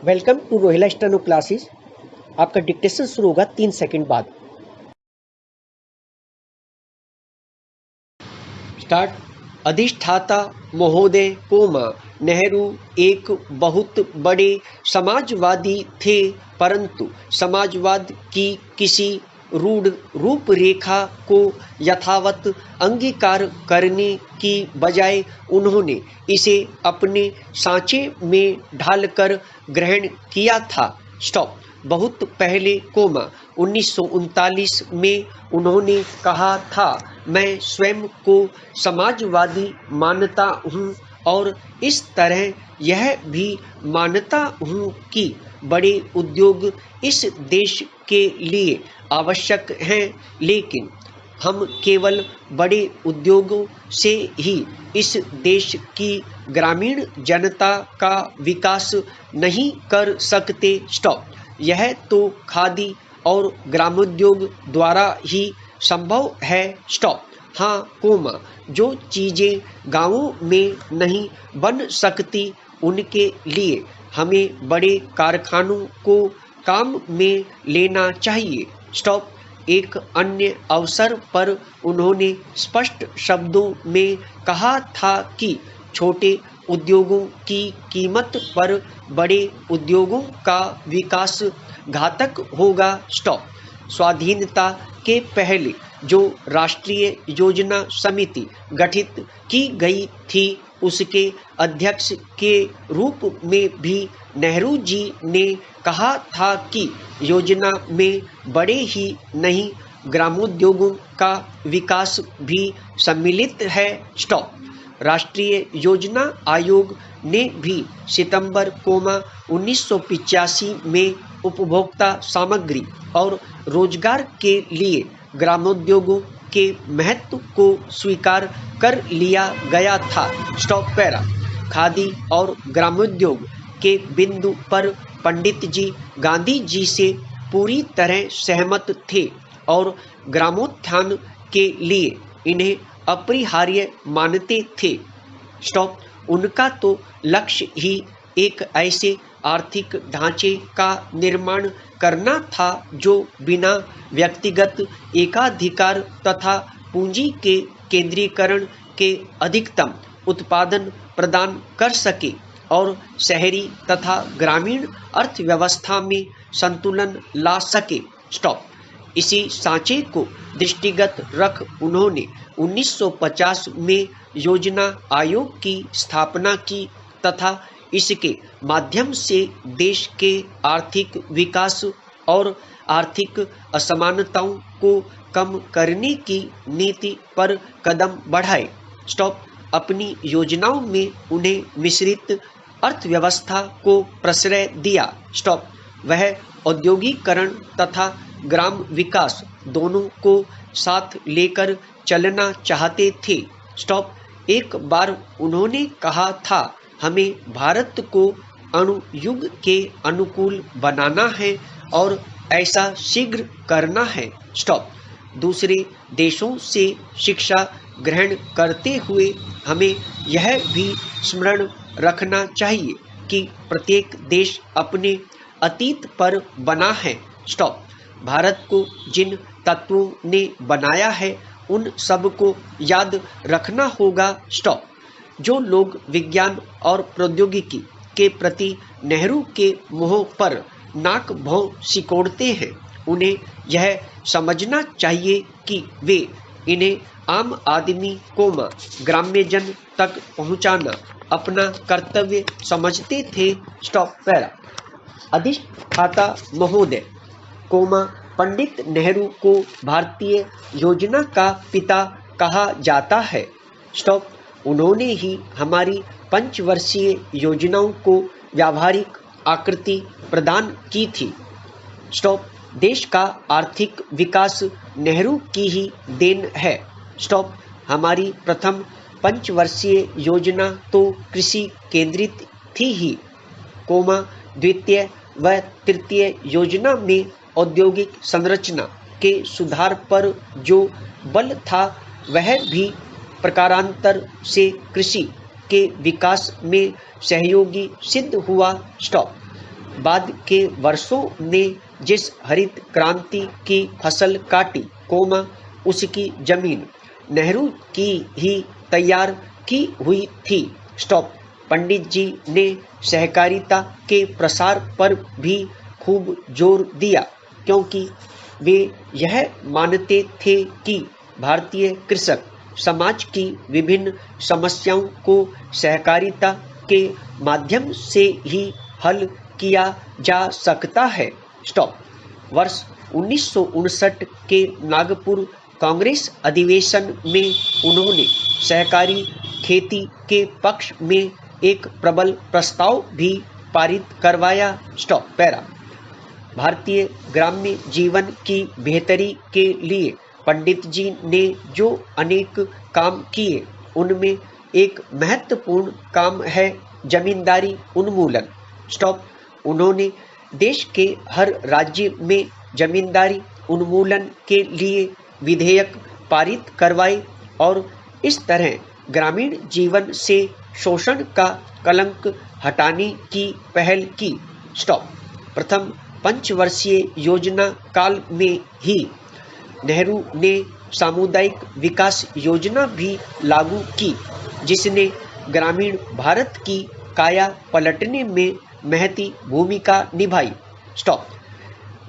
Welcome to Rohila steno classes. आपका dictation शुरू होगा 3 सेकंड बाद। स्टार्ट। अधिष्ठाता महोदय कोमा नेहरू एक बहुत बड़े समाजवादी थे, परंतु समाजवाद की किसी रूढ़ रूपरेखा को यथावत अंगीकार करने की बजाय उन्होंने इसे अपने सांचे में ढालकर ग्रहण किया था। स्टॉप। बहुत पहले कोमा 1939 में उन्होंने कहा था, मैं स्वयं को समाजवादी मानता हूँ और इस तरह यह भी मानता हूँ कि बड़े उद्योग इस देश के लिए आवश्यक हैं, लेकिन हम केवल बड़े उद्योगों से ही इस देश की ग्रामीण जनता का विकास नहीं कर सकते। स्टॉप। यह तो खादी और ग्रामोद्योग द्वारा ही संभव है। स्टॉप। हाँ कोमा, जो चीज़ें गांवों में नहीं बन सकती उनके लिए हमें बड़े कारखानों को काम में लेना चाहिए। स्टॉप। एक अन्य अवसर पर उन्होंने स्पष्ट शब्दों में कहा था कि छोटे उद्योगों की कीमत पर बड़े उद्योगों का विकास घातक होगा। स्टॉप। स्वाधीनता के पहले जो राष्ट्रीय योजना समिति गठित की गई थी, उसके अध्यक्ष के रूप में भी नेहरू जी ने कहा था कि योजना में बड़े ही नहीं, ग्रामोद्योगों का विकास भी सम्मिलित है। स्टॉप। राष्ट्रीय योजना आयोग ने भी सितंबर 1985 में उपभोक्ता सामग्री और रोजगार के लिए ग्रामोद्योगों के महत्व को स्वीकार कर लिया गया था। Stop para. खादी और ग्रामोद्योग के बिंदु पर पंडित जी गांधी जी से पूरी तरह सहमत थे और ग्रामोत्थान के लिए इन्हें अपरिहार्य मानते थे। स्टॉप। उनका तो लक्ष्य ही एक ऐसे आर्थिक ढांचे का निर्माण करना था जो बिना व्यक्तिगत एकाधिकार तथा पूंजी के केंद्रीकरण के अधिकतम उत्पादन प्रदान कर सके और शहरी तथा ग्रामीण अर्थव्यवस्था में संतुलन ला सके। स्टॉप। इसी सांचे को दृष्टिगत रख उन्होंने 1950 में योजना आयोग की स्थापना की तथा इसके माध्यम से देश के आर्थिक विकास और आर्थिक असमानताओं को कम करने की नीति पर कदम बढ़ाए। स्टॉप। अपनी योजनाओं में उन्हें मिश्रित अर्थव्यवस्था को प्रश्रय दिया। स्टॉप। वह औद्योगिकरण तथा ग्राम विकास दोनों को साथ लेकर चलना चाहते थे। स्टॉप। एक बार उन्होंने कहा था, हमें भारत को अणुयुग के अनुकूल बनाना है और ऐसा शीघ्र करना है। स्टॉप। दूसरे देशों से शिक्षा ग्रहण करते हुए हमें यह भी स्मरण रखना चाहिए कि प्रत्येक देश अपने अतीत पर बना है। स्टॉप। भारत को जिन तत्वों ने बनाया है उन सब को याद रखना होगा। स्टॉप। जो लोग विज्ञान और प्रौद्योगिकी के प्रति नेहरू के मोह पर नाक भौं सिकोड़ते हैं, उन्हें यह समझना चाहिए कि वे इन्हें आम आदमी कोमा ग्राम्यजन तक पहुंचाना अपना कर्तव्य समझते थे। Stop para. अधिष्ठाता महोदय कोमा पंडित नेहरू को भारतीय योजना का पिता कहा जाता है। स्टॉप। उन्होंने ही हमारी पंचवर्षीय योजनाओं को व्यावहारिक आकृति प्रदान की थी। स्टॉप। देश का आर्थिक विकास नेहरू की ही देन है। स्टॉप। हमारी प्रथम पंचवर्षीय योजना तो कृषि केंद्रित थी ही, कोमा द्वितीय व तृतीय योजना में औद्योगिक संरचना के सुधार पर जो बल था वह भी प्रकारांतर से कृषि के विकास में सहयोगी सिद्ध हुआ। स्टॉप। बाद के वर्षों ने जिस हरित क्रांति की फसल काटी, कोमा उसकी जमीन नेहरू की ही तैयार की हुई थी। स्टॉप। पंडित जी ने सहकारिता के प्रसार पर भी खूब जोर दिया, क्योंकि वे यह मानते थे कि भारतीय कृषक समाज की विभिन्न समस्याओं को सहकारिता के माध्यम से ही हल किया जा सकता है। स्टॉप। वर्ष 1959 के नागपुर कांग्रेस अधिवेशन में उन्होंने सहकारी खेती के पक्ष में एक प्रबल प्रस्ताव भी पारित करवाया। Stop para. भारतीय ग्राम्य जीवन की बेहतरी के लिए पंडित जी ने जो अनेक काम किए, उनमें एक महत्वपूर्ण काम है जमींदारी उन्मूलन। स्टॉप। उन्होंने देश के हर राज्य में जमींदारी उन्मूलन के लिए विधेयक पारित करवाए और इस तरह ग्रामीण जीवन से शोषण का कलंक हटाने की पहल की। स्टॉप। प्रथम पंचवर्षीय योजना काल में ही नेहरू ने सामुदायिक विकास योजना भी लागू की, जिसने ग्रामीण भारत की काया पलटने में महती भूमिका निभाई। स्टॉप।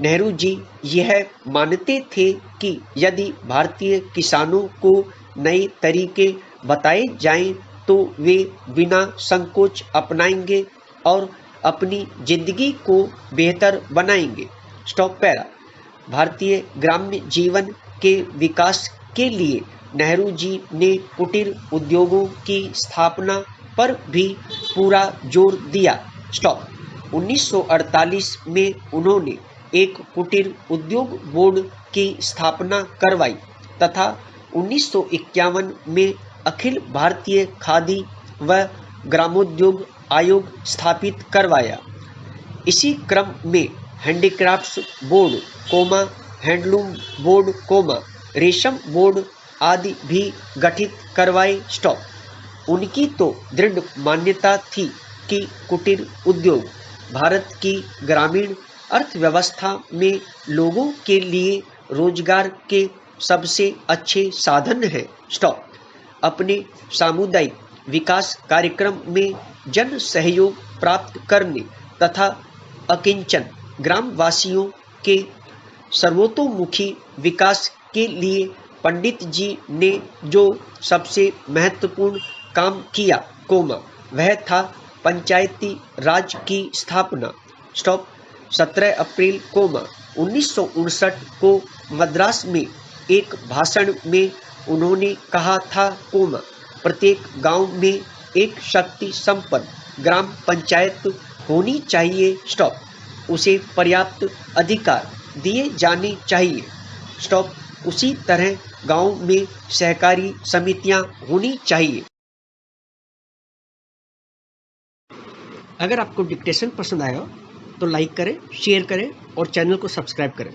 नेहरू जी यह मानते थे कि यदि भारतीय किसानों को नए तरीके बताए जाएं तो वे बिना संकोच अपनाएंगे और अपनी जिंदगी को बेहतर बनाएंगे। Stop para. भारतीय ग्राम्य जीवन के विकास के लिए नेहरू जी ने कुटीर उद्योगों की स्थापना पर भी पूरा जोर दिया। स्टॉप। 1948 में उन्होंने एक कुटीर उद्योग बोर्ड की स्थापना करवाई तथा 1951 में अखिल भारतीय खादी व ग्रामोद्योग आयोग स्थापित करवाया। इसी क्रम में handicrafts board, comma handloom board, comma रेशम बोर्ड आदि भी गठित करवाए। स्टॉप। उनकी तो दृढ़ मान्यता थी कि कुटीर उद्योग भारत की ग्रामीण अर्थव्यवस्था में लोगों के लिए रोजगार के सबसे अच्छे साधन हैं। स्टॉप। अपने सामुदायिक विकास कार्यक्रम में जन सहयोग प्राप्त करने तथा अकिंचन ग्रामवासियों के सर्वतोमुखी विकास के लिए पंडित जी ने जो सबसे महत्वपूर्ण काम किया, कोमा वह था पंचायती राज की स्थापना। स्टॉप। 17 अप्रैल कोमा 1959 को मद्रास में एक भाषण में उन्होंने कहा था, कोमा प्रत्येक गांव में एक शक्ति संपन्न ग्राम पंचायत होनी चाहिए। स्टॉप। उसे पर्याप्त अधिकार दिए जाने चाहिए। स्टॉप। उसी तरह गांव में सहकारी समितियां होनी चाहिए। अगर आपको डिक्टेशन पसंद आया तो लाइक करें, शेयर करें और चैनल को सब्सक्राइब करें।